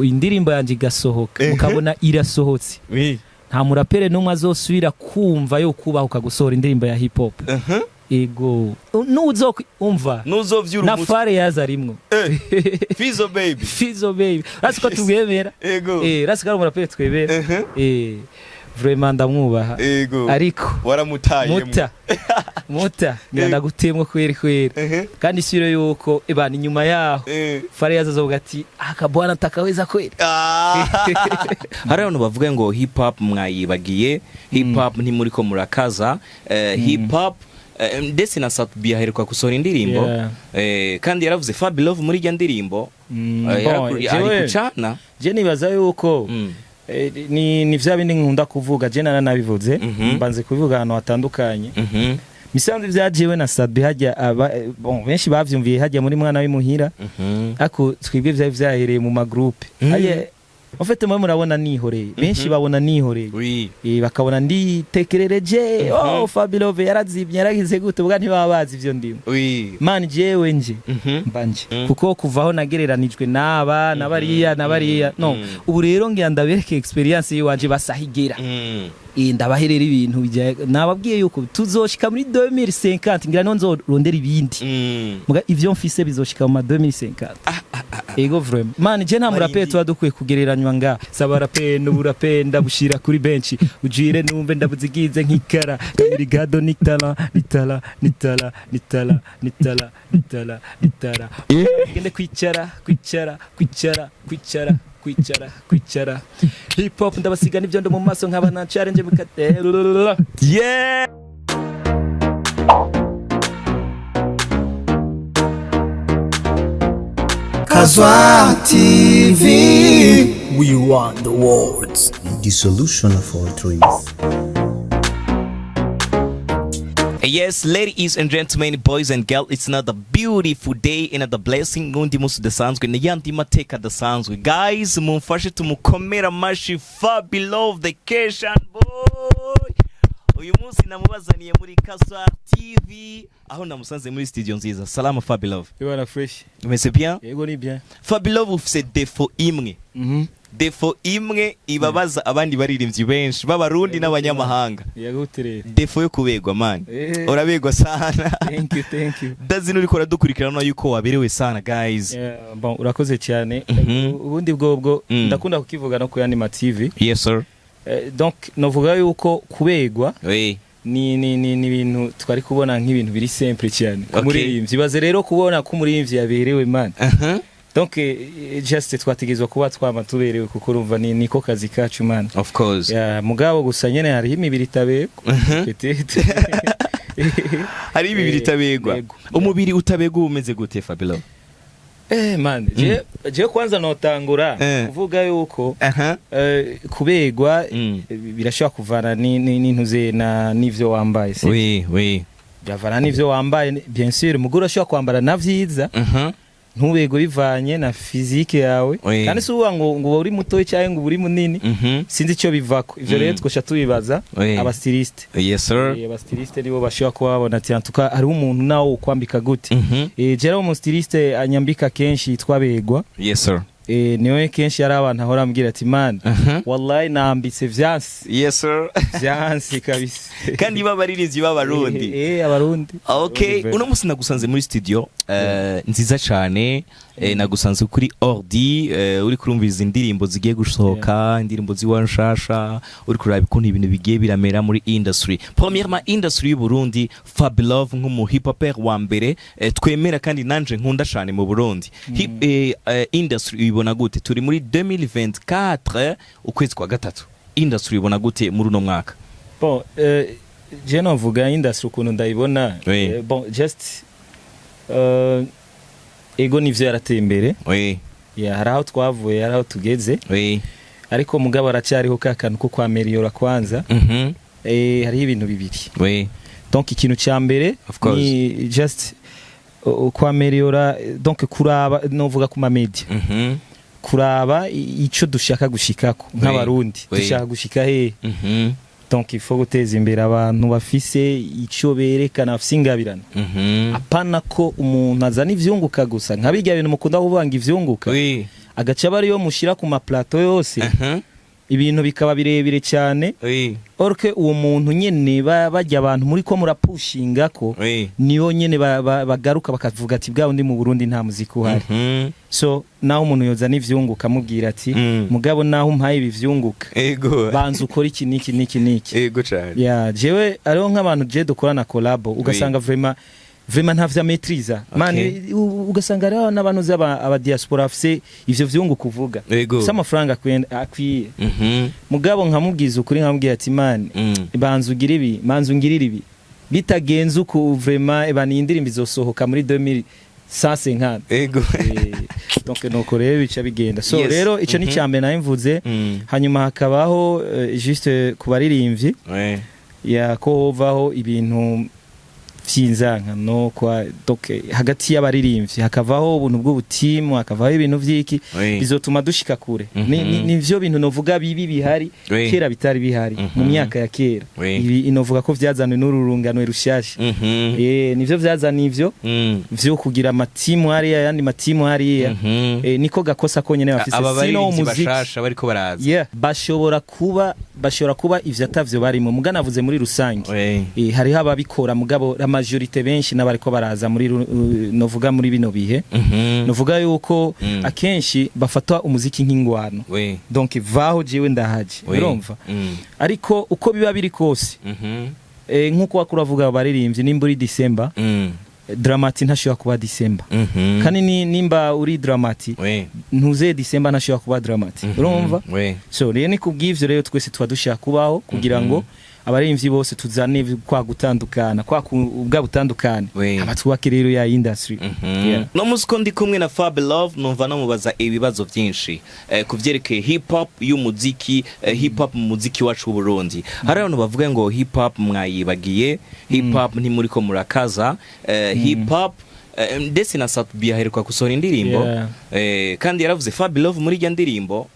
indirimbo yanje igasohoka mukabona irasohotse nta murapere numwe azosubira kumva yo kubahuka gusohora indirimbo ya hip hop ego nuzo umva nuzovyura na fare yaza rimwe Fizzo baby rasiko tubwemera ego rasiko ari umurapere twebera vraiment ndamwubaha ariko waramutaye muta ngenda gutemwe kweri kandi siro yuko ebana inyuma yaho fare yaza zovuga ati akabwana takaweza kweri hari abantu bavuga ngo hip hop mwayibagiye hip hop nti muri ko murakaza hip hop ndetse na Satbi aheruka gusohora indirimbo kandi yaravuze FABILOVE muri ya ndirimbo ari kucana je nibaza yuko ni vya bindi nkunda kuvuga je nanabivuze mbanze kuvuga ahantu hatandukanye misanze vyajewe na Satbi hajya benshi bavyumviye hajya muri mwana w'imuhira ako twibwe vyahereye mu magroupe aye en fait moi murabona nihoreye benshi babona nihoreye bakabona nditekerereje FABILOVE yarazibye yaragize gute ubwa ntibabazi ivyo ndimo man jewe nje mbanje kuko kuvaho nagereranijwe nabariya no ubu rero ngira ndabereke experience yiwanje basahigera ndabaherera ibintu nababwiye yuko tuzoshika muri 2050 ngira nzorondera ibindi muga ivyo mfise bizoshika mu 2050 ego vraiment man je nta murapere tuba dukwiye kugereranywa nga saba rapeur n'uburape ndabushira kuri benshi ujire numve ndabuzigize nk'ikara kabiri gado nitala gende kwicara hip hop ndabasiga n'ivyo ndo mu maso nk'abana challenge mukatera yeah Casoar TV. We want the words. The solution of all dreams. Yes, ladies and gentlemen, boys and girls, it's another beautiful day, another blessing. Undi musi dasanzwe n'yandi mateka dasanzwe. Guys, mumfashe tumukomera mashi FABILOVE the Cation boy. Uyu munsi namubazaniye muri Casoar TV aho namusanze muri studio nziza. Salama FABILOVE. Ibara fresh. Umeze bien? Yego ni bien. FABILOVE ufise defo imwe. Defo imwe ibabaza abandi baririmbyi benshi b'abarundi n'abanyamahanga. Yaguterera. Defo yo kubegwa man. Urabegwa sana. Thank you. Dazino uriko radukurikirana yuko waberewe sana guys. Bon urakoze cyane. Ubundi bwo ndakunda kukivuga no ku yandi TV. Yes sir. Donc novuga yuko kubegwa ni ibintu twari kubona nk'ibintu biri simple cyane kumuririmbyi baze rero kubona ko umuririmbyi yaberewe man donc just twategezwa kuba twama tuberewe kuko urumva niko kazi kacu man of course mugabo gusa nyene hari imibiri itabegwa hari imibiri itabegwa umubiri utabegwa umeze gute FABILOVE man je kwanza notangura kuvuga yuko kubegwa birashobora kuvana n'intuze na nivyo wambaye oui byavana n'ivyo wambaye bien sûr mugura ashobora kwambara navyiza ntubego bivanye na physique yawe kandi si uvuga ngo uri muto cyangwa ngo uri munini sinzi icyo bivako ivyo rero twosha tubibaza abastiliste yes sir abastiliste nibo bashobora kuba babona ati antuka ari umuntu nawo ukwambika gute jera umustiliste anyambika kenshi twabegwa yes sir niwe kenshi yari abantu ahora ambwira ati man wallahi nambitse vyansi yes sir vyansi kabisa kandi babaririmbyi b'abarundi abarundi okay uno musi nagusanze muri studio nziza cyane nagusanze kuri ordi uri kurumviza indirimbo zigiye gusohoka indirimbo ziwanshasha uri kuraba ukuntu ibintu bigiye biramera muri industry premièrement industry y'u Burundi FABILOVE nk'umu hip hopper wa mbere twemera kandi nanje nkunda cyane mu Burundi industry ibona gute turi muri 2024 ukwezi kwa gatatu industry ibona gute muri uno mwaka bon je novuga industry ukuntu ndayibona bon just ego nivyo yarateye imbere haraho twavuye haraho tugeze ariko mugabo aracyariho kakantu ko kwameliora kwanza hari ibintu bibiri donc ikintu cya mbere ni just kwameliora donc kuraba novuga ku media kuraba ico dushaka gushikako nk'abarundi dushaka gushika he donc il faut guteza imbere abantu bafise ico berekana bafise ingabirana apana ko umuntu azana ivyunguka gusa nkabijya ibintu mukunda kuvanga ivyunguka agaca bari yo mushira ku ma plateau yose ibintu bikaba birebire cyane orke uwo muntu nyene bajya abantu muri ko murapushinga ko niyo nyene bagaruka bakavuga ati bwa undi mu Burundi nta muziki uhari so naho umuntu yoza n'ivyunguka mubwira ati mugabo naho umpaye ibivyunguka banza ukora iki niki ego cyane jewe ariho nk'abantu je dukorana collab ugasanga vraiment ntavya maîtrise mani ugasanga rero n'abantu z'aba diaspora afise ivyo vyungu kuvuga gusa amafaranga akwiye mugabo nkamubwiza ukuri nkamubwira ati mani banza ugira ibi manza ungirira ibi bitagenze uko vraiment banindira izosohoka muri 2150 donc nuko rero bica bigenda so rero ico ni cyambe nayo mvuze hanyuma hakabaho juste kubaririmbyi ko hovaho ibintu vyinzanka no kwa doke hagati y'abaririmbyi hakavaho ubuntu bw'ubutimu hakavaho ibintu vyiki bizotuma dushika kure nivyo bintu novuga bibi bihari kera bitari bihari mu myaka ya kera ibi inovuga ko vyazanwe n'ururungano rushasha nivyo vyazana ivyo vyo kugira amatimu hari yandi matimu hari niko gakosa ko nyene bafise sino umuziki bariko baraza bashobora kuba ivyo atavyo barimo muganavuze muri rusange hari haba bikora mugabo majorite benshi nabariko baraza muri novuga muri bino bihe novuga yuko akenshi bafata umuziki nk'ingwano donc vaho jewe ndahaje urumva ariko uko biba biri kose nkuko wakuravuga baririmbye nimburi December Dramati ntashobora kuba December kandi nimba uri Dramati ntuze December ntashobora kuba Dramati urumva so rero ni kubw'ivyo rero twese tuba dushaka kubaho kugira ngo abarimvyi bose tuzane kwa gutandukana kwa ubwa butandukane abatwubake rero ya industry no musiko ndi kumwe na FABILOVE numva namubaza ibibazo byinshi kuvyerekeye hip hop y'umuziki hip hop mu muziki wacu w'u Burundi hari abantu bavuga ngo hip hop mwayibagiye hip hop nti muri ko murakaza hip hop ndetse na Satbi aheruka gusohora indirimbo kandi yaravuze FABILOVE muri ya ndirimbo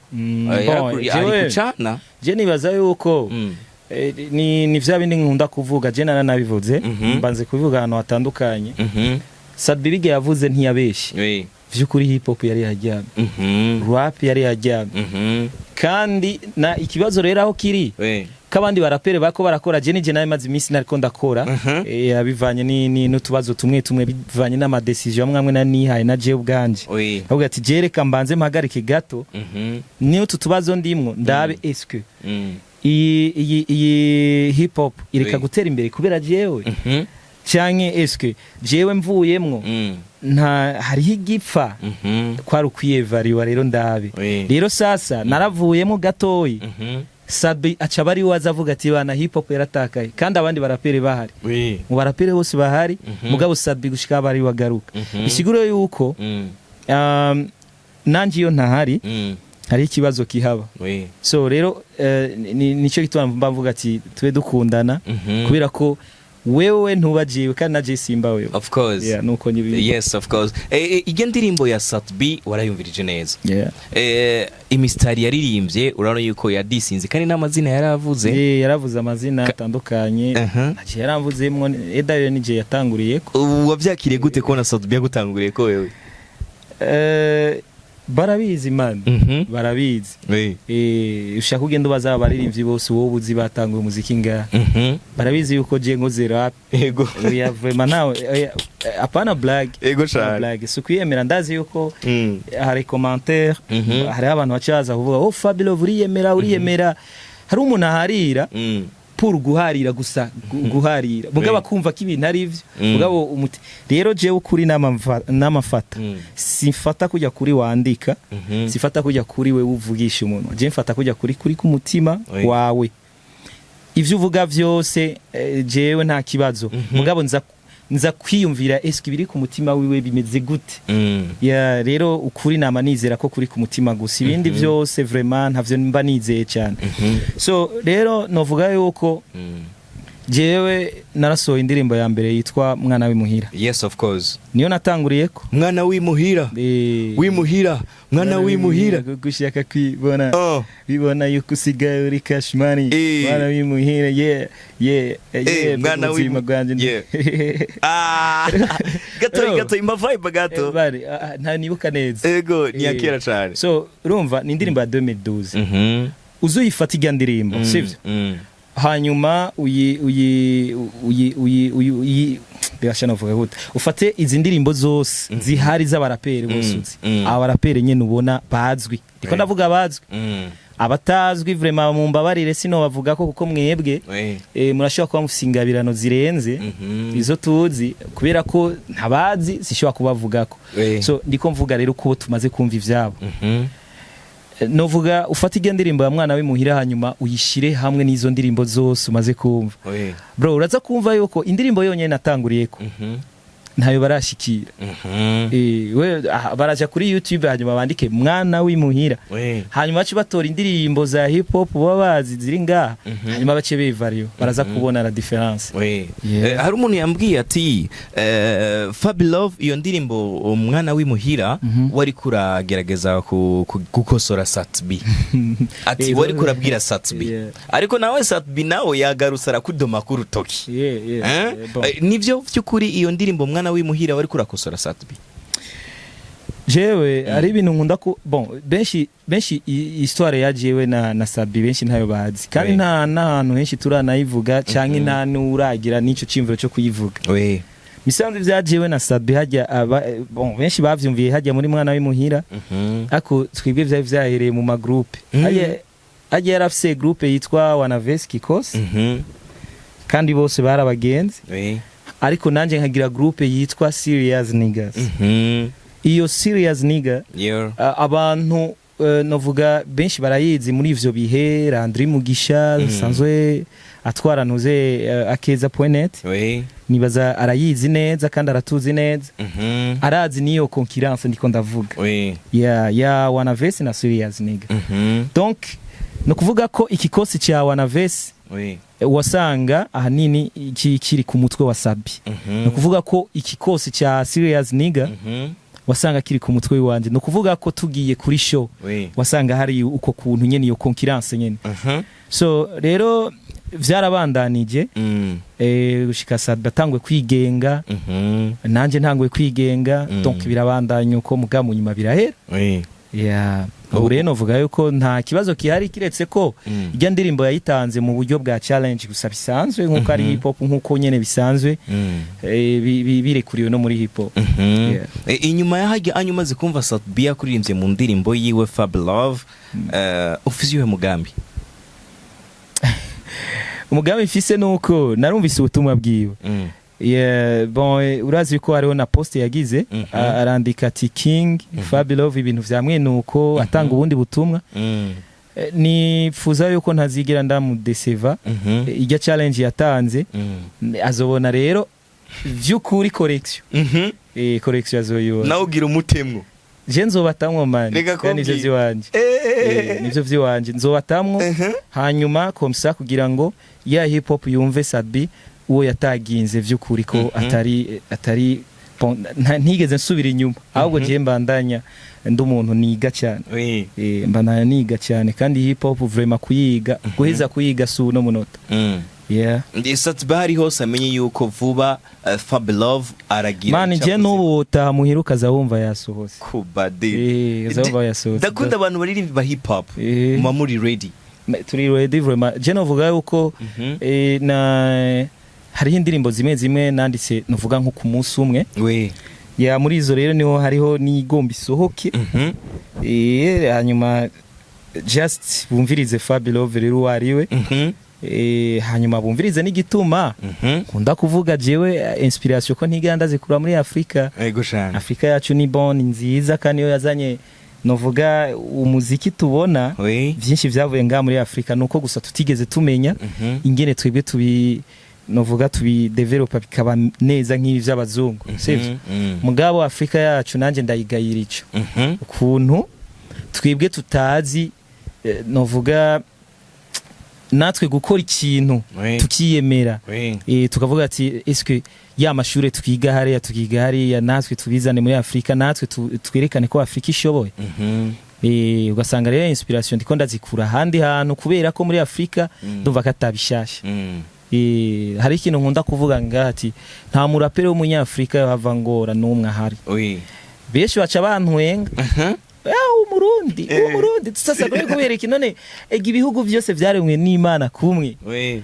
ari kucana je nibaza yuko ni vya bindi nkunda kuvuga je nabivuze mbanze kuvuga ahantu hatandukanye Satbi bige yavuze ntiyabeshi vyukuri hip hop yari yajyamye rap yari yajyamye kandi na ikibazo rero aho kiri kabandi barapere bako barakora je nije naye mazi iminsi nariko ndakora bivanye n'utubazo tumwe bivanye n'ama decision amwe na nihaye na je ubwanje avuga ati je reka mbanze mpagarike gato niyo tutubazo ndimwo ndabe eske iyi hip hop ireka gutera imbere kubera jewe canke eske jewe mvuyemwo nta hariho igipfa kwari ukwiyevariwa rero ndabe rero sasa naravuyemo gatoyi Satbi aca bari waza avuga ati bana hip hop yaratakaye kandi abandi barapere bahari mu barapere bose bahari mugabo Satbi gushika bari wagaruka bisiguro yuko nanji yo ntahari hari ikibazo kihaba so rero nico gituma mbavuga ati tube dukundana kubera ko wewe ntubajiwe kandi naje simba wewe of course nuko nyibi yes of course iyo ndirimbo ya Satbi warayumvirije neza imistari yaririmbye urabona yuko yadisinze kandi n'amazina yaravuze yaravuze amazina atandukanye naje yaramvuzemwo edayo nije yatanguriye wavyakiriye gute ko na Satbi yagutanguriye ko wewe barabizi man barabizi ushaka kugenda ubaza abaririmbyi bose wowe uzi batanguye umuziki nga barabizi yuko je ngoze rap yego ya vraiment nawe apana blague yego cyane sukuyemera ndazi yuko hari commentaire hari abantu bacaza kuvuga oh FABILOVE uriyemera hari umuntu aharira pour guharira gusa guharira mugabo kumva ko ibintu ari ivyo mugabo umuti rero jewe kuri namafata sifata kujya kuri wandika sifata kujya kuri we uvugisha umuntu je mfata kujya kuri ku mutima wawe ivyo uvuga vyose jewe nta kibazo mugabo nza kwiyumvira eske biri ku mutima wiwe bimeze gute ya rero ukuri nama nizera ko kuri ku mutima gusa ibindi vyose vraiment ntavyo mba nizeye cyane so rero novuga yuko jewe narasohoye indirimbo ya mbere yitwa Mwana w'imuhira yes of course niyo natanguriye ko Mwana w'imuhira mwana w'imuhira gushaka kwibona bibona yuko usigaye uri cashmani mwana w'imuhira mwana w'imuhira gato imba vibe gato bari nta nibuka neza ego ni yakera cyane so urumva ni indirimbo ya 2012 uzuyifata irya ndirimbo sivyo hanyuma birashana vuga gute ufate izi ndirimbo zose zihari z'abaraperi bose abaraperi nyene ubona bazwi ndiko ndavuga bazwi abatazwi vraiment mumbabarire sino bavuga ko kuko mwebwe murashobora kuba mufise ingabirano zirenze izo tuzi kubera ko ntabazi sishobora kubavugako so ndiko mvuga rero ko tumaze kumva ivyabo novuga ufata irya ndirimbo ya mwana w'imuhira hanyuma uyishire hamwe n'izo ndirimbo zose umaze kumva bro uraza kumva yuko indirimbo yonyene natanguriyeko ntayo barashikira we baraja kuri YouTube hanyuma bandike mwana w'imuhira hanyuma bace batora indirimbo za hip hop baba bazi ziri ngaha hanyuma bace bivariyo baraza kubona la difference hari umuntu yambwiye ati FABILOVE iyo ndirimbo mwana w'imuhira wari kuragerageza gukosora Satbi ati wari kurabwira Satbi ariko nawe Satbi nawe yagarutse arakudoma ku rutoki nivyo byukuri iyo ndirimbo mwana w'imuhira wari kurakosora Satbi jewe ari ibintu nkunda ko bon benshi histoire ya jewe na Satbi benshi ntayo bazi kandi nta nahantu henshi turanayivuga canke nta nuragira nico cimviro cyo kuyivuga misanze vya jewe na Satbi hajya bon benshi bavyumviye hajya muri mwana w'imuhira ako twibwe vyahereye mu ma groupe hajya yarafise groupe yitwa Wanaveski Kos kandi bose barabagenzi ariko nanje nkagira groupe yitwa Serious Niggas iyo Serious Nigga abantu novuga benshi barayizi muri ivyo bihe Landry Mugisha sanzwe atwaranuze akeza.net nibaza arayizi neza kandi aratuzi neza arazi niyo concurrence ndiko ndavuga ya Wanavesi na Serious Nigga donc no kuvuga ko ikikosi cya Wanavesi wasanga ahanini kiri ku mutwe wa Sabi no kuvuga ko ikikosi cya Serious Nigga wasanga kiri ku mutwe wanje no kuvuga ko tugiye kuri show wasanga hari uko kuntu nyene iyo concurrence nyene so rero vyarabandanije gushika Sabi batangwe kwigenga nanje ntangwe kwigenga donc birabandanya uko mugamu nyuma birahera ubu rero novuga yuko nta kibazo kihari kiretse ko irya ndirimbo yayitanze mu buryo bwa challenge gusa bisanzwe nkuko ari hip hop nkuko nyene bisanzwe birekuriwe no muri hip hop inyuma yahajya anyuma zikumva Satbi yakuririmbye mu ndirimbo yiwe FABILOVE ufise mugambi umugambi mfise nuko narumvise ubutumwa bwiwe bon urazi ko hariho na post yagize arandika ati King FABILOVE ibintu vyamwe nuko atanga ubundi butumwa nifuza yuko ntazigera ndamudeseva irya challenge yatanze azobona rero vyukuri correction correction azoyibona nawe ugira umutemwo je nzobatamwo mani kandi ivyo vy'iwanje nivyo vy'iwanje nzobatamwo hanyuma komsa kugira ngo ya hip hop yumve Satbi uwo yataginze vy'ukuri ko atari ntigeze nsubira inyuma ahubwo je mbandanya ndi umuntu niga cyane mbandanya niga cyane kandi hip hop vraiment kuyiga guheza kuyiga su no munota Satbi hari hose amenye yuko vuba FABILOVE aragira mani je n'ubu tamuhiruka zawumva yasohose kubade zawumva yasohose ndakunda abantu baririmba ba hip hop muri ready turi ready vraiment je novuga yuko na hariho indirimbo zimwe nanditse nuvuga nko ku munsi umwe ya muri izo rero niho hariho n'igomba isohoke hanyuma just bumvirize FABILOVE rero wariwe hanyuma bumvirize n'igituma nkunda kuvuga jewe inspiration ko ntiganda zikura muri Afrika Afrika yacu ni bon nziza kandi yo yazanye novuga umuziki tubona byinshi vyavuye nga muri Afrika nuko gusa tutigeze tumenya ingene twebwe novuga developa bikaba neza nk'ibi vy'abazungu sivyo mugabo Afrika yacu nanje ndayigayira ico ukuntu twebwe tutazi novuga natwe gukora ikintu tukiyemera tukavuga ati eske ya mashure tukiga hariya natwe tubizane muri Afrika natwe twerekane ko Afrika ishoboye ugasanga rero inspiration ndiko ndazikura handi hantu kubera ko muri Afrika ndumva katabishasha hari ikintu nkunda kuvuga ngati nta murapere w'umunyafrika yava ngora numwe ahari benshi baca bantwenga umurundi sasa gore kubera iki none ibihugu byose byaremwe n'Imana kumwe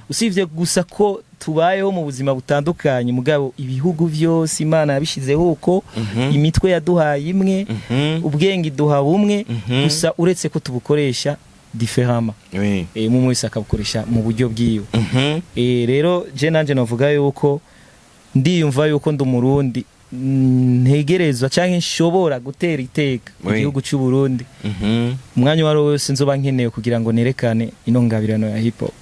usivye gusa ko tubayeho mu buzima butandukanye mugabo ibihugu byose Imana yabishizeho uko imitwe yaduhaye imwe ubwenge duha bumwe gusa uretse ko tubukoresha diferama mu mwese akabukoresha mu buryo bwiwe rero je nanje navuga yuko ndiyumva yuko ndumurundi ntegerezwa canke nshobora gutera iteka igihugu cy'u Burundi umwanya waro wose nzoba nkeneye kugira ngo nerekane ino ngabirano ya hip hop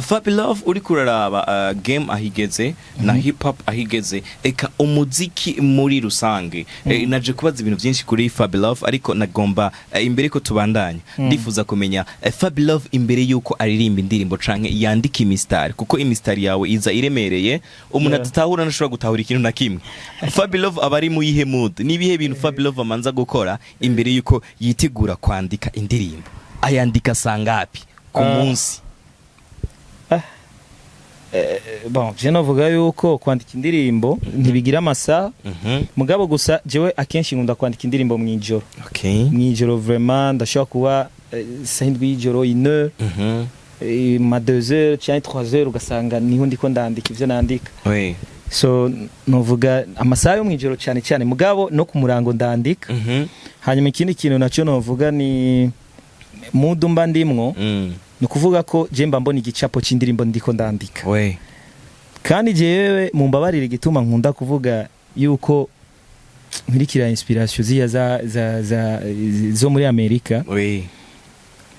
FABILOVE uri kuraraba game ahigeze na hip hop ahigeze eka umuziki muri rusange naje kubaza ibintu byinshi kuri FABILOVE ariko nagomba imbere ko tubandanya ndifuza kumenya FABILOVE imbere yuko aririmba indirimbo canke yandika imistari kuko imistari yawe iza iremereye umuntu adatahura nashobora gutahura ikintu na kimwe FABILOVE abari mu yihe mood nibihe bintu FABILOVE amanza gukora imbere yuko yitegura kwandika indirimbo ayandika sangapi ku munsi bon je novuga yuko kwandika indirimbo ntibigira amasaha mugabo gusa jewe akenshi nkunda kwandika indirimbo mwijoro mwijoro vraiment ndashaka kuba 5 y'ijoro 1 ma 2 heures cyangwa 3 heures ugasanga niho ndiko ndandika ivyo nandika so novuga amasaha yo mwijoro cyane cyane mugabo no ku murango ndandika hanyuma ikindi kintu naco novuga ni mudu mba ndimwo nukuvuga ko je mba mbona igicapo c'indirimbo ndiko ndandika kandi jewe mumbabarire gituma nkunda kuvuga yuko nkurikira inspiration ziya zo muri Amerika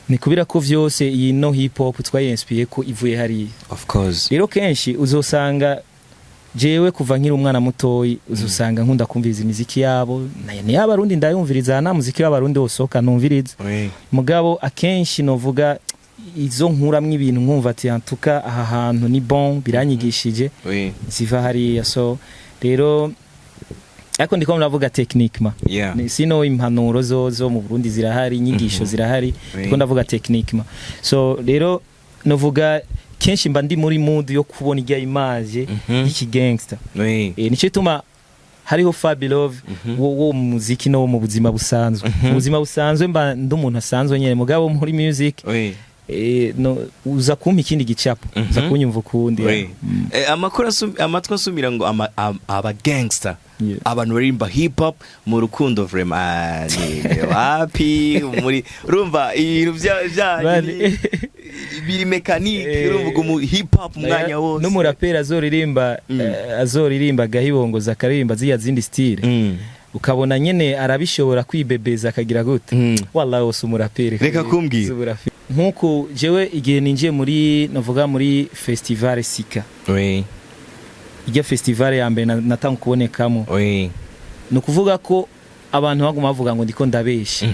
ni kubira ko vyose iyi no hip hop twayenspiye ko ivuye hari of course rero kenshi uzosanga jewe kuva nkiri umwana mutoyi uzusanga nkunda kumviriza imiziki yabo ni y'abarundi ndayumviriza na muziki w'abarundi wosoka numviriza mugabo akenshi novuga izo nkuramwe ibintu nkumva ati antuka aha hantu ni bon biranyigishije ziva hari so rero ariko ndiko ndavuga techniquement sino impanuro zo mu Burundi zirahari inyigisho zirahari ndiko ndavuga techniquement so rero novuga kenshi mba ndi muri mood yo kubona ijya image y'iki gangster nico ituma hariho FABILOVE wo muziki no mu buzima busanzwe ubuzima busanzwe mba ndumuntu asanzwe nyene mugabo muri music no uza kumpa ikindi gicapo uza kunyumva ukundi amakuru amatwa asumira ngo aba gangster abantu barimba hip hop mu rukundo vraiment wapi muri rumva ibintu bya biri mechanique ruvuga mu hip hop mwanya wose no murapera azoririmba gahibongoza karirimba ziya zindi style ukabona nyene arabishobora kwibebeza akagira gute wallahi wose umurapere reka kumbwira nkuko jewe igihe ninjiye muri navuga muri festival Sika ijya festival ya mbere natanga kubonekamo no kuvuga ko abantu baguma bavuga ngo ndiko ndabesha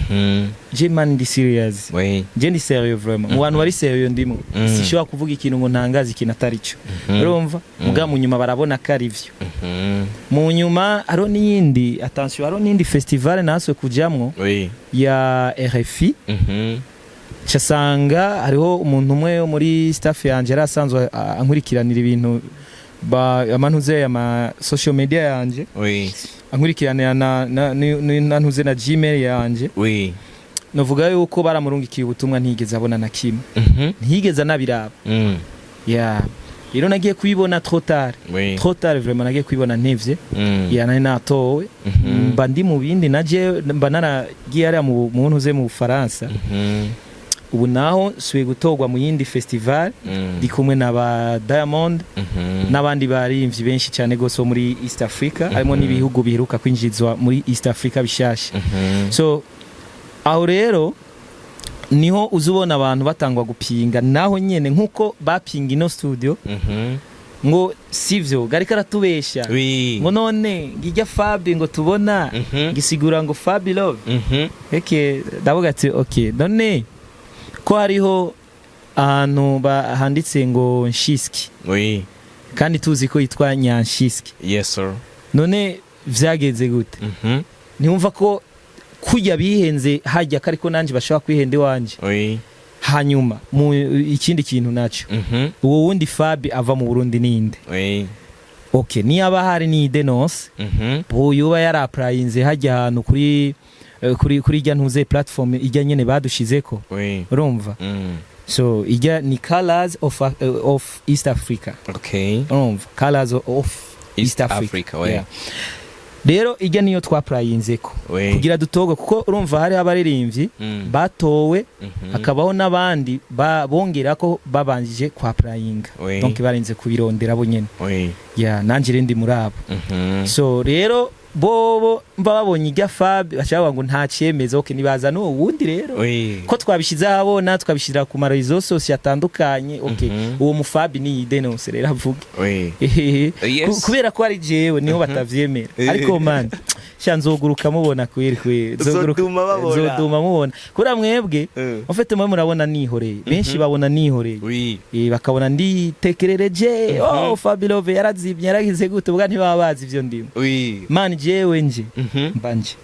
je man ndi serious je ndi serious vraiment mu bantu bari serious ndimo sishobora kuvuga ikintu ngo ntangaza ikintu atari cyo urumva muga mu nyuma barabona ko ari byo mu nyuma aro nindi attention aro nindi festival naswe kujamwo ya RFI cyasanga hariho umuntu umwe muri staff yanje asanzwe ankurikiranira ibintu amantuze ya ma social media yanje ankurikiranira na ntuze na Gmail yanje novuga yuko baramurungikiye ubutumwa ntigeze abona na kimwe ntigeze anabiraba rero nagiye kubibona trop tard vraiment nagiye kubibona ntevye nari natowe mba ndi mu bindi naje mba naragiye ari mu ntuze mu Faransa ubu naho suye gutogwa mu yindi festival ndi kumwe na ba Diamond n'abandi barimvyi benshi cyane gose muri East Africa harimo n'ibihugu biheruka kwinjizwa muri East Africa bishasha so aho rero niho uzubona abantu batangwa gupinga naho nyene nkuko bapinga ino studio ngo sivyo gari karatubesha ngo none ngijya Fabi ngo tubona gisigura ngo FABILOVE ndavuga ati okay none ko hariho ahantu handitse ngo nshiski Oui. kandi tuzi ko yitwa nyanshiski. Yes sir. None vyagenze gute? Ntiwumva ko kujya bihenze hajya kariko nanje bashaka kwihende wanje. Oui. Hanyuma mu ikindi kintu naco uwo wundi Fabi ava mu Burundi ninde? Oui. Okay, ni aba hari ni Denos yuba yaraprayinze hajya ahantu kuri ijya ntuze platform ijya nyene badushizeko. Oui. Urumva? So ijya ni Colors of East Africa. Okay. Urumva? Colors of East Africa. Yeah. Rero ijya niyo twaprayinzeko kugira dutoga kuko urumva hari abaririmbyi batowe hakabaho nabandi bongera ko babanjije kwa prayinga donc barinze kubirondera bo nyene nanje rendi murabo. So rero bobo mbabonye ijya Fab bashaka ngo nta cyemezo okay nibaza no wundi rero ko twabishize abona twabishira ku marezo social atandukanye okay uwo mu Fab ni Denos rero avuga kubera ko ari jewe niho batavyemera ariko man shanzoguruka mubona kweri zoduma mubona kuri mwebwe ufite mwe murabona nihoreye benshi babona nihoreye bakabona nditekerereje FABILOVE yarazibye yaragize gute ubwa ntibabazi ivyo ndimo man jewe nje mbanje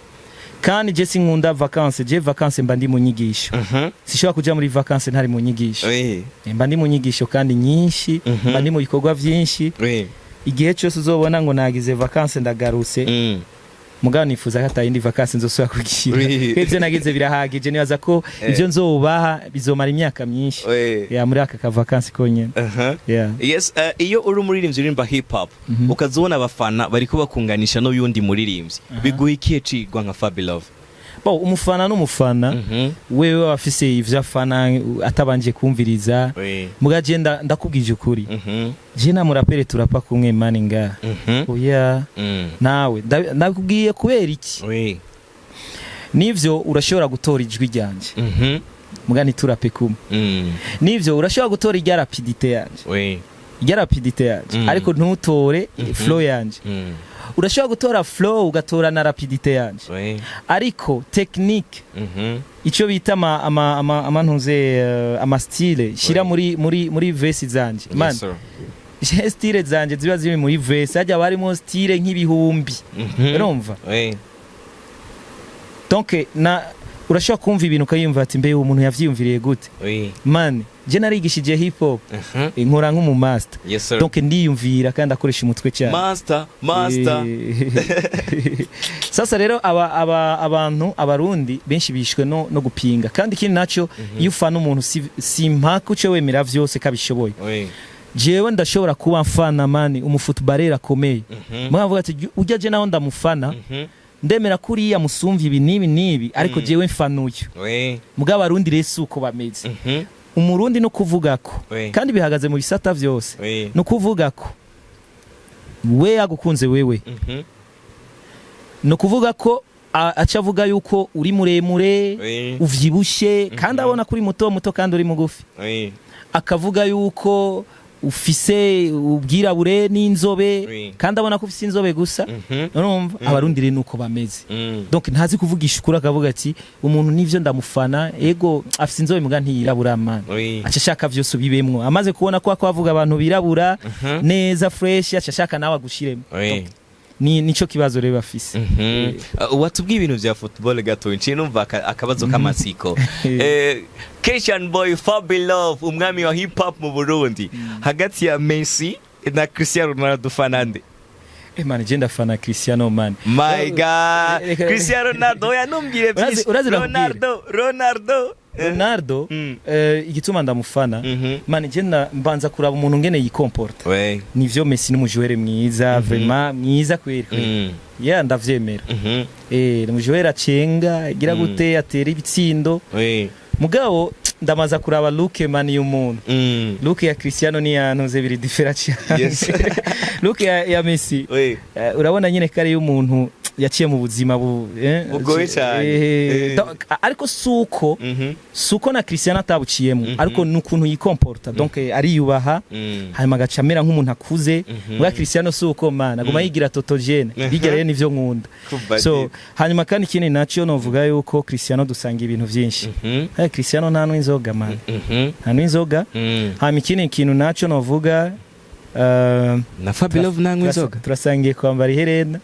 kandi je sinkunda vacances mba ndi mu nyigisho sishobora kuja muri vacances ntari mu nyigisho mba ndi mu nyigisho kandi nyinshi mba ndi mu bikorwa vyinshi igihe cyose uzobona ngo nagize vacances ndagarutse mugabo nifuza hata indi vacances nzosubira kugira kwevye nagize birahagije nibaza ko ivyo nzobaha bizomara imyaka myinshi muri aka vacances konyene. Yes, iyo uri umuririmbyi urimba hip hop ukazobona abafana bariko bakunganisha no yundi muririmbyi biguha ikihe cigwa nka FABILOVE? Umufana n'umufana wewe wafise ivyo afana atabanje kumviriza muga je ndakubwije ukuri je na Rapeur turapa kumwe mani nga oya nawe ndakubwiye kubera iki nivyo urashobora gutora ijwi ryanje muga niturape kumwe nivyo urashobora gutora irya rapidité yanje irya rapidité yanje ariko ntutore flow yanje urashobora gutora flow ugatora na rapidité yanje ariko technique ico bita amantuze ama style shira muri verse zanje man style zanje ziba ziri muri verse ajya barimo style nk'ibihumbi urumva donc na urashobora kumva ibintu ukayumva ati mbe umuntu yavyiyumviriye gute man je narigishije hip hop inkora nk'umu master donc ndiyumvira kandi akoresha umutwe cyane master sasa rero abantu abarundi benshi bishwe no gupinga kandi kindi naco iyo ufana umuntu si mpaka uce wemera vyose kabishoboye jewe ndashobora kuba mfana mani umufootballer akomeye mwavuga ati ujya je naho ndamufana ndemera kuriya musumvye ibi nibi ariko jewe mfanuye mugabo abarundi resu uko bameze umurundi no kuvuga ko kandi bihagaze mu bisata vyose no kuvuga ko we agukunze wewe no kuvuga ko acavuga yuko uri muremure uvyibushe kandi abona kuri muto kandi uri mugufi akavuga yuko ufise ubwirabure n'inzobe kandi abona ko ufise inzobe gusa urumva abarundi rero nuko bameze donc ntazi kuvugisha ukuri akavuga ati umuntu nivyo ndamufana ego afise inzobe muga ntiyirabura man acashaka vyose bibemwo amaze kubona ko avuga abantu birabura neza fresh acashaka nawe agushiremo nico kibazo rero bafise watubwiye ibintu vya football gato nci numva akabazo k'amatsiko Christian boy FABILOVE umwami wa hip hop mu Burundi hagati ya Messi na Cristiano Ronaldo fanande man je ndafana Cristiano man my god Cristiano Ronaldo yanumbire byinshi Ronaldo igituma ndamufana man je mbanza kuraba umuntu ngene yikomporta nivyo Messi n'umujoueur mwiza vraiment mwiza kweri ndavyemera n'umujoueur acenga gira gute atera ibitsindo mugabo ndamaza kuraba look man y'umuntu look ya Cristiano ni yantuze biri different look ya Messi urabona nyine kare y'umuntu yaciye mu buzima bugoye cyane ariko suko na Cristiano atabuciyemo ariko nukuntu yikomporta donc ariyubaha hanyuma agacamera nk'umuntu akuze muri Cristiano suko mana aguma yigira totogene bigere nivyo nkunda so hanyuma kandi ikindi naco novuga yuko Cristiano dusanga ibintu byinshi Cristiano nta n'inzoga man nta n'inzoga hanyuma ikindi kintu naco novuga na FABILOVE nangwe inzoga turasangiye kwambara iherena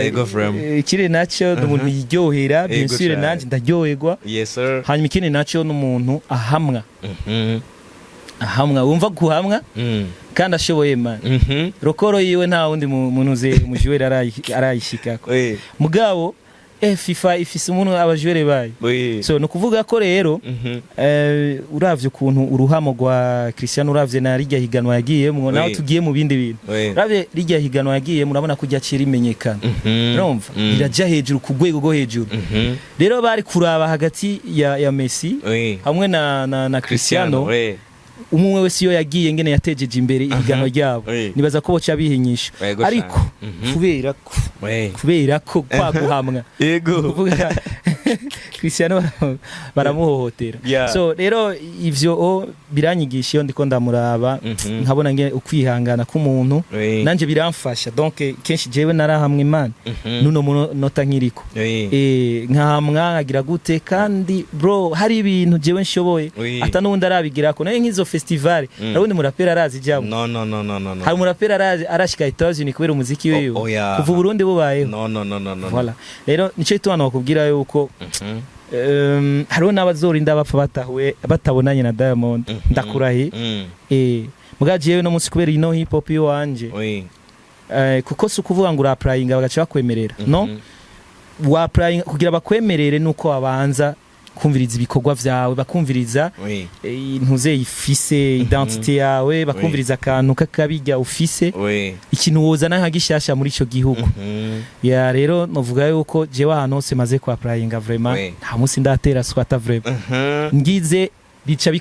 ego from ikindi naco n'umuntu yiryohera byinshi nanje ndaryoherwa yes sir hanyuma ikindi naco n'umuntu ahamwa wumva guhamwa kandi ashoboye man rokoro yiwe nta wundi muntu uze umujuweri arayishikako mugabo FIFA ifise umuntu abajuwere bayo so no kuvuga ko rero uravye ukuntu uruhamo rwa Cristiano uravye na rijya higanwa yagiyemo naho tugiye mu bindi bintu uravye rijya higanwa yagiye murabona ko ryakira imenyekana urumva iraja hejuru ku rwego rwo hejuru rero bari kuraba hagati ya Messi hamwe na Cristiano umwe wese iyo yagiye ngene yatejeje imbere ihiganwa ryabo nibaza ko boca bihinyisha ariko kubera ko kwaguhamwa yego Cristiano baramuhohotera so rero ivyo biranyigisha iyo ndiko ndamuraba nkabona nge ukwihangana k'umuntu nanje biramfasha donc kenshi jewe narahamwe man nuno munota nkiriko nkahamwa nkagira gute kandi bro hari ibintu jewe nshoboye ata nundi arabigirako naye nk'izo festival nabundi murapera arazi jabo no hari murapera arazi arashika États-Unis kubera umuziki wiwe kuva Burundi bubayeho no voilà rero nico itwana bakubwira yuko hariho n'abazorinda bapfa batabonanye na Diamond ndakurahi mugaje yewe no munsi kubera ino hip hop yo wanje kuko si ukuvuga ngo urapurayinga bagaca bakwemerera no wapurayinga kugira bakwemerere nuko wabanza kumviriza ibikorwa vyawe bakumviriza intuze ifise identity yawe bakumviriza akantu kakabijya ufise ikintu wozana nka gishasha muri ico gihugu ya rero novuga yuko jewe ahantu hose maze kwa applyinga vraiment nta munsi ndatera swata vraiment ngize bica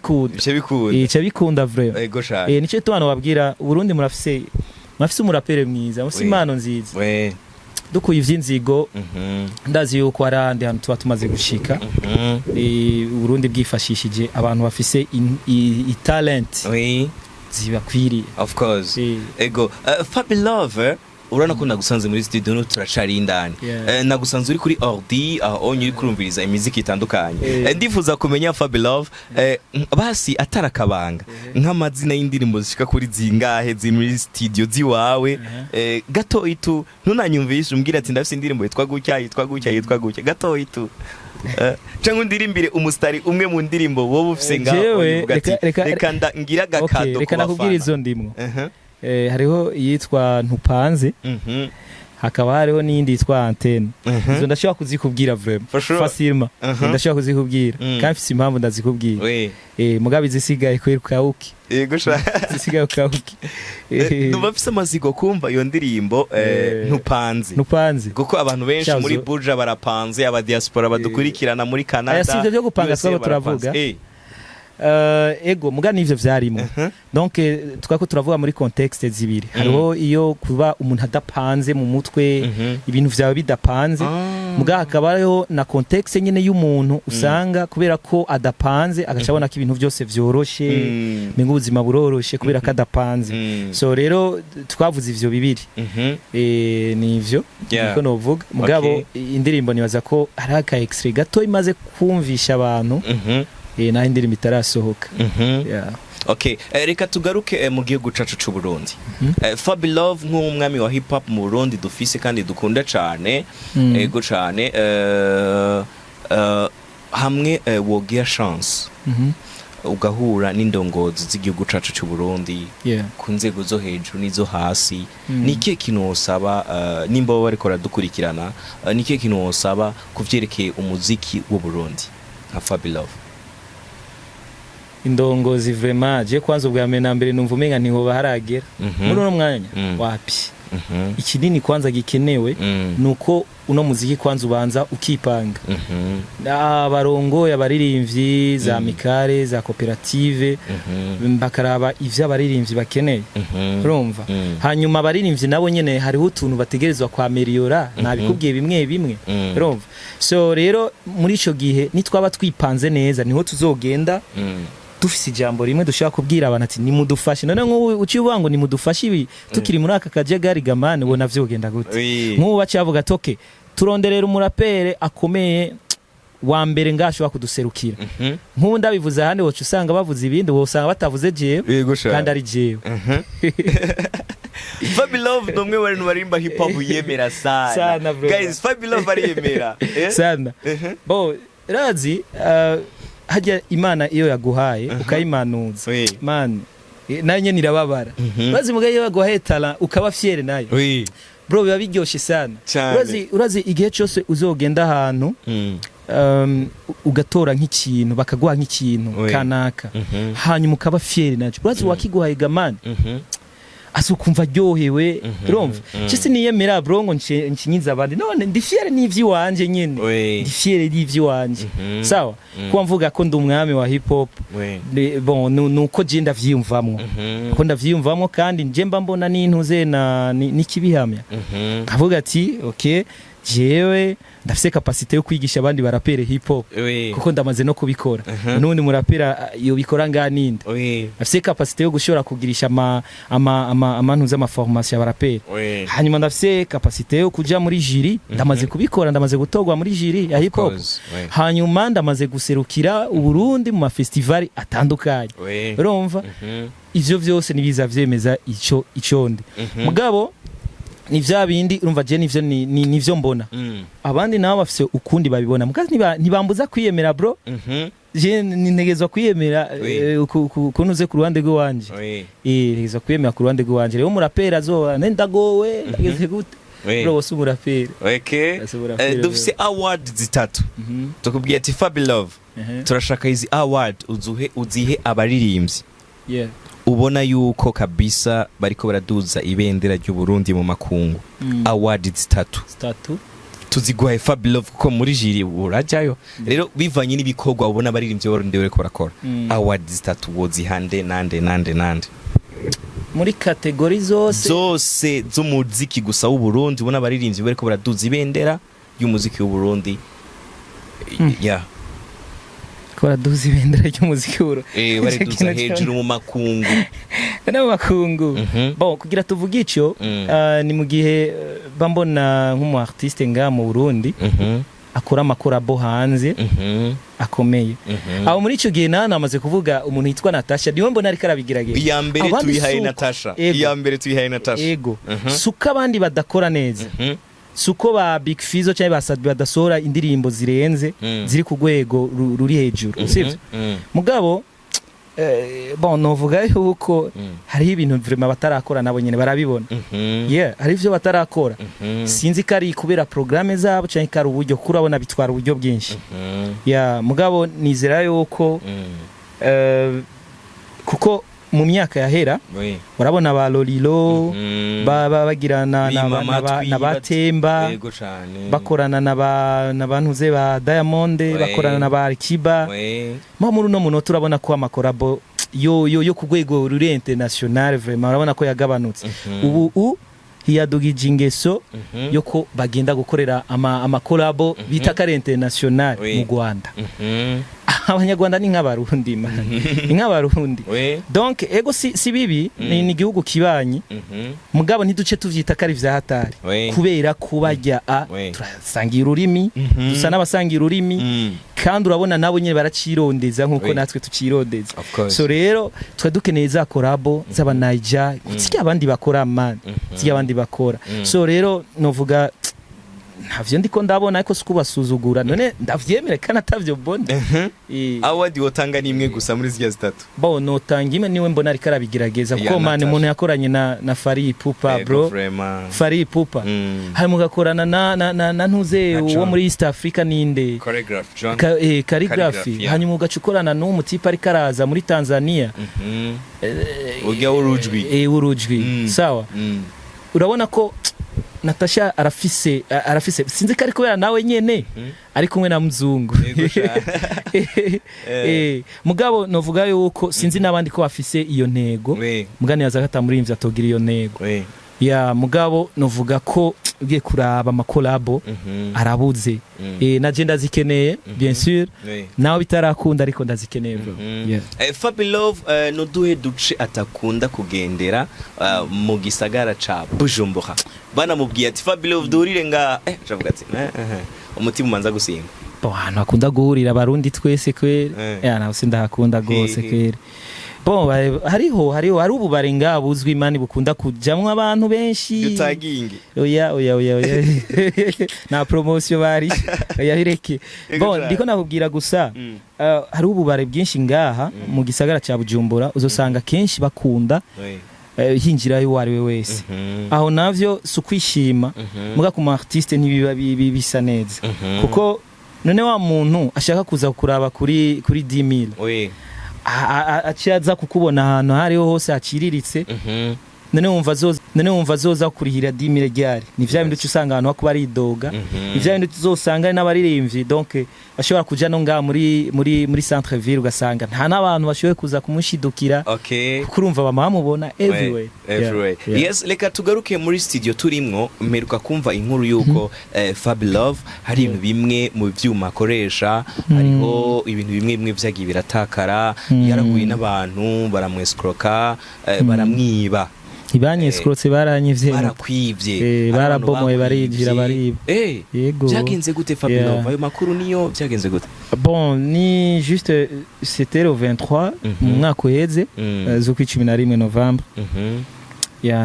bikunda vraiment nico tubana babwira Burundi murafise umurapere mwiza mufise impano nziza dukuye ivy'inzigo ndazi yuko arandi hantu tuba tumaze gushika Burundi bwifashishije abantu bafise talent zibakwiriye of course ego FABILOVE urana ko nagusanze muri studio no turacari indani nagusanze uri kuri ordi aho uri kurumviriza imiziki itandukanye ndifuza kumenya FABILOVE basi atarakabanga nk'amazina y'indirimbo zishika kuri zingahe ziri muri studio ziwawe gato itu ntunanyumvishe umbwira ati ndafise indirimbo yitwa gutya gato itu cyangwa ndirimbire umustari umwe mu ndirimbo wowe ufise ngaho reka ngira gakado reka nakubwira izo ndimwo hariho yitwa ntupanze hakaba hariho n'indi yitwa antenne izo ndashobora kuzikubwira vraiment facilement ndashobora kuzikubwira kandi mfise impamvu ndazikubwira mugabe zisigaye kwiruka uki zisigaye ukauki ndumva mfise amazigo kumva iyo ndirimbo ntupanze kuko abantu benshi muri Buja barapanze aba diaspora badukurikirana muri Canada sivyo byo gupanga twaba turavuga ego muga nivyo vyarimo donc tukako turavuga muri contexte zibiri hariho iyo kuba umuntu adapanze mu mutwe ibintu vyawe bidapanze muga hakabaho na contexte nyene y'umuntu usanga kubera ko adapanze agacabona ko ibintu byose vyoroshe mengo ubuzima buroroshe kubera ko adapanze so rero twavuze ivyo bibiri nivyo niko novuga mugabo indirimbo nibaza ko hari aka extrait gato imaze kumvisha abantu na indirimbo itarasohoka okay reka tugaruke mu gihugu cacu c'u Burundi FABILOVE nk'umwami wa hip hop mu Burundi dufise kandi dukunda cane ego cane hamwe wogira chance ugahura n'indongozi z'igihugu cacu c'u Burundi ku nzego zo hejuru nizo hasi niki kintu wosaba nimba bari kora dukurikirana niki kintu wosaba kuvyerekeye umuziki w'u Burundi nka FABILOVE indongozi vraiment je kwanza ubwa mbere numva umenga ntihoba haragera muri no mwanya wapi ikinini kwanza gikenewe nuko uno muziki kwanza ubanza ukipanga abarongo y'abaririmbyi za mikare za koperative bakaraba ivyo abaririmbyi bakeneye urumva hanyuma abaririmbyi nabo nyene hariho utuntu bategerezwa kwa meliora nabikubwiye bimwe bimwe urumva so rero muri ico gihe nitwaba twipanze neza niho tuzogenda dufise ijambo rimwe dushaka kubwira abantu ati nimudufashe none ucivuga ngo nimudufashe ibi tukiri muri aka kajagari gamane ubona vyogenda gute nk'ubu bacavuga toke turonderera umurapere akomeye wa mbere ngashobora kuduserukira nk'ubu ndabivuze ahandi wocu usanga bavuze ibindi wowe usanga batavuze jewe kandi ari jewe FABILOVE nomwe bari barimba hip hop yemera sana guys FABILOVE bariyemera sana bo razi hajya Imana iyo yaguhaye ukayimanuza man nanye nirababara bazi mugaye iyo yaguhaye talent ukaba fier nayo bro biba biryoshe sana urazi igihe cyose uzogenda ahantu ugatora nk'ikintu bakaguha nk'ikintu kanaka hanyuma ukaba fier naco urazi wakiguhaye gamani asukumva ryohewe urumva cyese niyemera bro ngo nshinyiza abandi none ndi fier n'ivyi wanje nyene ndi fier n'ivyi wanje sawa kuba mvuga ko ndi umwami wa hip hop bon nuko je ndavyiyumvamwo ko ndavyiyumvamwo kandi nje mba mbona n'intuze na nikibihamya avuga ati okay jewe ndafise capacité yo kwigisha abandi barapere hip hop kuko ndamaze no kubikora nundi murapera yo bikora nganinde ndafise capacité yo gushora kugirisha amantuza ama formation y'abarapere hanyuma ndafise capacité yo kuja muri jury ndamaze kubikora ndamaze gutogwa muri jury ya hip hop hanyuma ndamaze guserukira uburundi mu festival atandukanye urumva ivyo vyose nibiza vyemeza iconde mugabo ni vya bindi urumva je nivyo nivyo mbona abandi nabo bafise ukundi babibona mukazi ntibambuza kwiyemera bro je ninegezwa kwiyemera kunuze ku ruhande rwanje negezwa kwiyemera ku ruhande rwanje rero umurapera zo nendagowe ndageze gute bro wose umurapera dufise award zitatu tukubwiye ati FABILOVE turashaka izi award uzihe abaririmbyi ubona yuko kabisa bariko baraduza ibendera ry'u Burundi mu makungu award zitatu tuziguhaye FABILOVE kuko muri jiri urajayo rero bivanye n'ibikorwa ubona baririmbye Burundi bariko barakora award zitatu wozihande nande muri kategori zose z'umuziki gusa w'u Burundi ubona baririmbye bariko baraduza ibendera y'umuziki w'u Burundi kora duzi ibendera ry'umuziki w'u bariduza hejuru mu makungu bon kugira tuvuge ico ni mu gihe bambona nk'umu artiste nga mu Burundi akora amakorabo hanze akomeye aho muri ico gihe namaze kuvuga umuntu yitwa Natasha niwe mbona ariko arabigiragera iya mbere tuyihaye Natasha ego suka abandi badakora neza suko ba Big Fizzo cyangwa basadbi badasora indirimbo zirenze ziri ku rwego ruri hejuru sivyo mugabo bon novuga yuko hari ibintu vraiment batarakora nabo nyene barabibona hari ivyo batarakora sinzi kari kubera programme zabo cyangwa kari uburyo kurabona bitwara uburyo bwinshi mugabo nizera yuko kuko mu myaka yahera urabona ba Lolilo bagirana na batemba bakorana na bantuze ba Diamond bakorana na ba Alikiba muri no muno turabona ko amakorabo yo ku rwego ruri international vraiment urabona ko yagabanutse ubu hiyadugije ingeso yoko bagenda gukorera amakorabo bita kare international mu Rwanda abanyarwanda ni nk'abarundi man ni nk'abarundi donc ego si bibi ni igihugu kibanyi mugabo ntiduce tuvyita kari vya hatari kubera kubajya turasangira ururimi dusa n'abasangira ururimi kandi urabona nabo nyene baracirondeza nkuko natwe tucirondeza so rero twa dukeneye za korabo z'abanaija kutsiki abandi bakora man tsiki abandi bakora so rero novuga ntavyo ndiko ndabona ariko sikubasuzugura none ndavyemere kana tavyo bonde awadi wotanga nimwe gusa muri zya zitatu bo notanga imwe niwe mbona ari karabigirageza kuko mane umuntu yakoranye na Fari Pupa bro Fari Pupa hari mugakorana na ntuze wo muri East Africa ninde Calligraphy hanyuma ugacukorana n'umutipa ari karaza muri Tanzania ujya urujwi urujwi sawa urabona ko Natasha arafise sinzi ko ari kubera nawe nyene ari kumwe na muzungu mugabo novuga yuko sinzi nabandi ko bafise iyo ntego mugani yazakata muri imvya togira iyo ntego ya mugabo novuga ko ugiye kuraba amakolabo arabuze naje ndazikeneye bien sûr nawe bitarakunda ariko ndazikeneye FABILOVE no duhe duce atakunda kugendera mu gisagara ca Bujumbura bana mubwiye ati FABILOVE durire nga javuga ati umutima umanza gusimba hano akunda guhurira abarundi twese kwere nawe sindahakunda gose kwere hariho hari ububare nga buzwi imani bukunda kujamwa abantu benshi dutaginge oya na promotion bari yahireke ndiko nakubwira gusa hari ububare bwinshi ngaha mu gisagara ca Bujumbura uzosanga kenshi bakunda hinjira yo wari we wese aho navyo sukwishima muga ku artiste ntibiba bisa neza kuko none wa muntu ashaka kuza kuraba kuri 10000 aciyaza kukubona ahantu hariho hose aciriritse none wumva zoza kurihira 10000 ryari ni vya bintu usanga ahantu hakuba ari idoga ni vya bintu uzosanga n'abaririmbyi donc bashobora kuja no nga muri centre ville ugasanga nta nabantu bashoboye kuza kumushidukira kurumva bamubona everywhere yes leka tugaruke muri studio turimwo meruka kumva inkuru yuko FABILOVE hari ibintu bimwe mu vyuma akoresha hariho ibintu bimwe vyagiye biratakara yarahuye n'abantu baramwescroka baramwiba ibanyescroce baranyivye barakwivye barabomoye barinjira bariba yego byagenze gute FABILOVE ayo makuru niyo byagenze gute ni juste c'était le 23 mu mwaka uheze zo ku 11 Novembre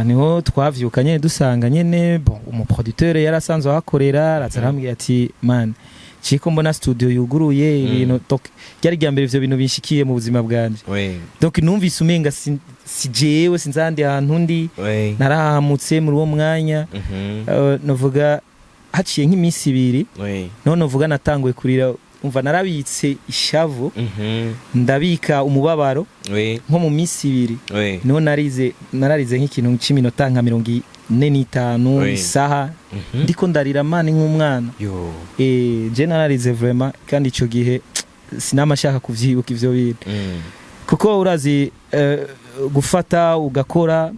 niho twavyukanye dusanga nyene umuproducteur yarasanzwe ahakorera arazarambye ati man chiko mbona studio yuguruye ibintu ryari ryambere ivyo bintu binshikiye mu buzima bwanje donc numvise umenga si jewe sinzandi ahantu ndi narahamutse muri uwo mwanya novuga haciye nk'imisi ibiri none novuga natanguye kurira umva narabitse ishavu ndabika umubabaro nko mu misi ibiri no nararize nk'ikintu cy'iminota nka 45 isaha ndiko ndarira mani nk'umwana je nararize vraiment kandi ico gihe sinamashaka kuvyibuka ivyo bintu kuko urazi gufata ugakora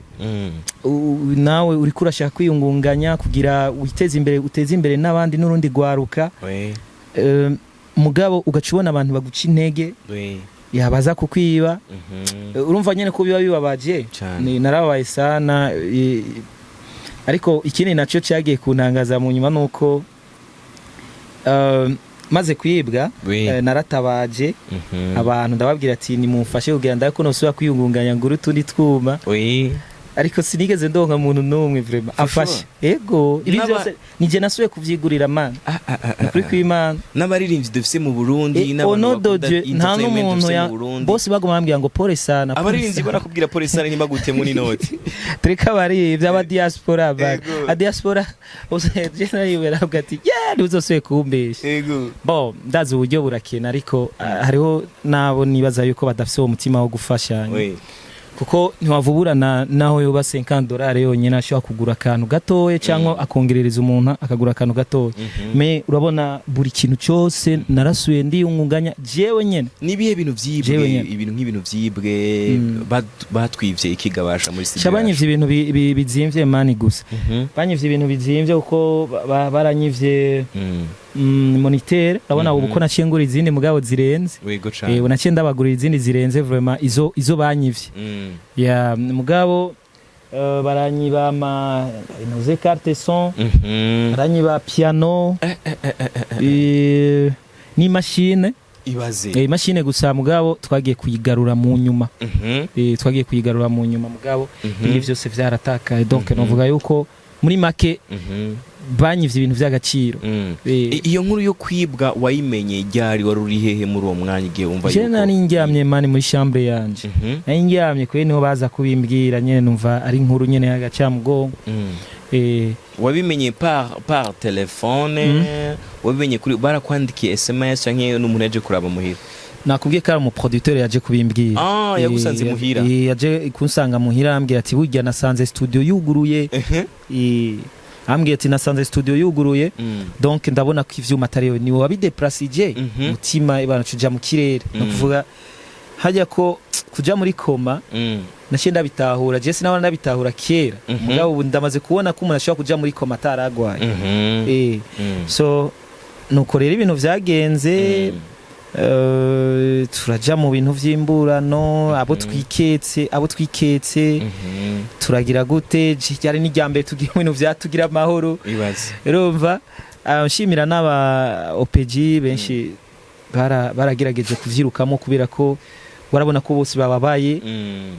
nawe uri kurashaka kwiyungunganya kugira uteze imbere n'abandi n'urundi gwaruka mugabo ugacubona abantu baguca intege yabaza kukwiba urumva nyene ko biba bibabaje narabaye sana ariko ikindi naco cyagiye kuntangaza mu nyuma nuko maze kwibwa naratabaje abantu ndababwira ati ni mumfashe kugira ndako nosubira kwiyungunganya nguru tundi twuma ariko sinigeze ndonka muntu numwe vraiment afashe ego ibi byose nije nasuye kuvyigurira man kuri kwimana n'abaririmbyi dufise mu Burundi n'abantu nta n'umuntu ya bose bagomambira ngo pole sana abaririmbyi barakubwira pole sana ni bagute muri noti treka bari by'aba diaspora a diaspora je nayibera bwati uzoswe kumbesha ego ndazi uburyo burakena ariko hariho nabo nibaza yuko badafise uwo mutima wo gufashanya kuko ntiwavuburana naho yoba $50 yonyine ashobora kugura akantu gatoye cyangwa akongerereza umuntu akagura akantu gatoye me urabona buri kintu cyose narasuye ndi ungunganya jewe nyene nibihe bintu vyibwe ibintu nk'ibintu vyibwe batwivye ikigabasha muri studio cyabanyivye ibintu bizimvye mani gusa banyivye ibintu bizimvye uko baranyivye moniteur urabona ubu ko nacengura izindi mugabo zirenze unaciye ndabagura izindi zirenze vraiment izo banyivye ya mugabo baranyiba inoze carte son baranyiba piano ni machine ibaze machine gusa mugabo twagiye kuyigarura mu nyuma twagiye kuyigarura mu nyuma mugabo ibi byose vyaratakaye donc novuga yuko muri make banyivye ibintu vy'agaciro iyo nkuru yo kwibwa wayimenye ryari waruri hehe muri uwo mwanya igihe wumva yuko nari ndyamye mani muri chambre yanje nari ndyamye kwe niho baza kubimbwira nyene numva ari inkuru nyene y'agacamugongo wabimenye par telefone wabimenye kuri barakwandikiye SMS canke n'umuntu yaje kuraba muhira nakubwiye ko ari umuproducteur yaje kubimbwira. Yagusanze muhira. Yaje kunsanga muhira ambwira ati burya nasanze studio yuguruye. Ambwira ati nasanze studio yuguruye. Donc ndabona ko ivyuma atariyo ni wabideprasije mutima ibana cuja mu kirere. No kuvuga hajya ko kuja muri koma nashe ndabitahura je sinabona ndabitahura kera mugabo ubu ndamaze kubona ko umuntu ashobora kuja muri koma ataragwaye. So nuko rero ibintu vyagenze turaja mu bintu vy'imburano abo twiketse turagira gute cyari n'iryambere tugiye mu bintu vyatugira amahoro urumva nshimira n'aba OPG benshi baragerageje kuvyirukamo kubera ko warabona ko bose bababaye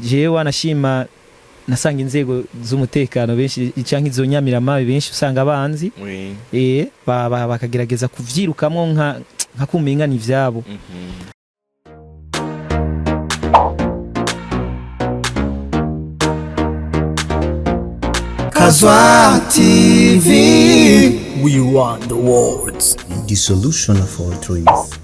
jewe wanashima nasanga inzego z'umutekano benshi canke izo nyamirama benshi usanga abanzi bakagerageza kuvyirukamo nka kumenga ni vyabo. Casoar TV, we want the words, the solution of all dreams.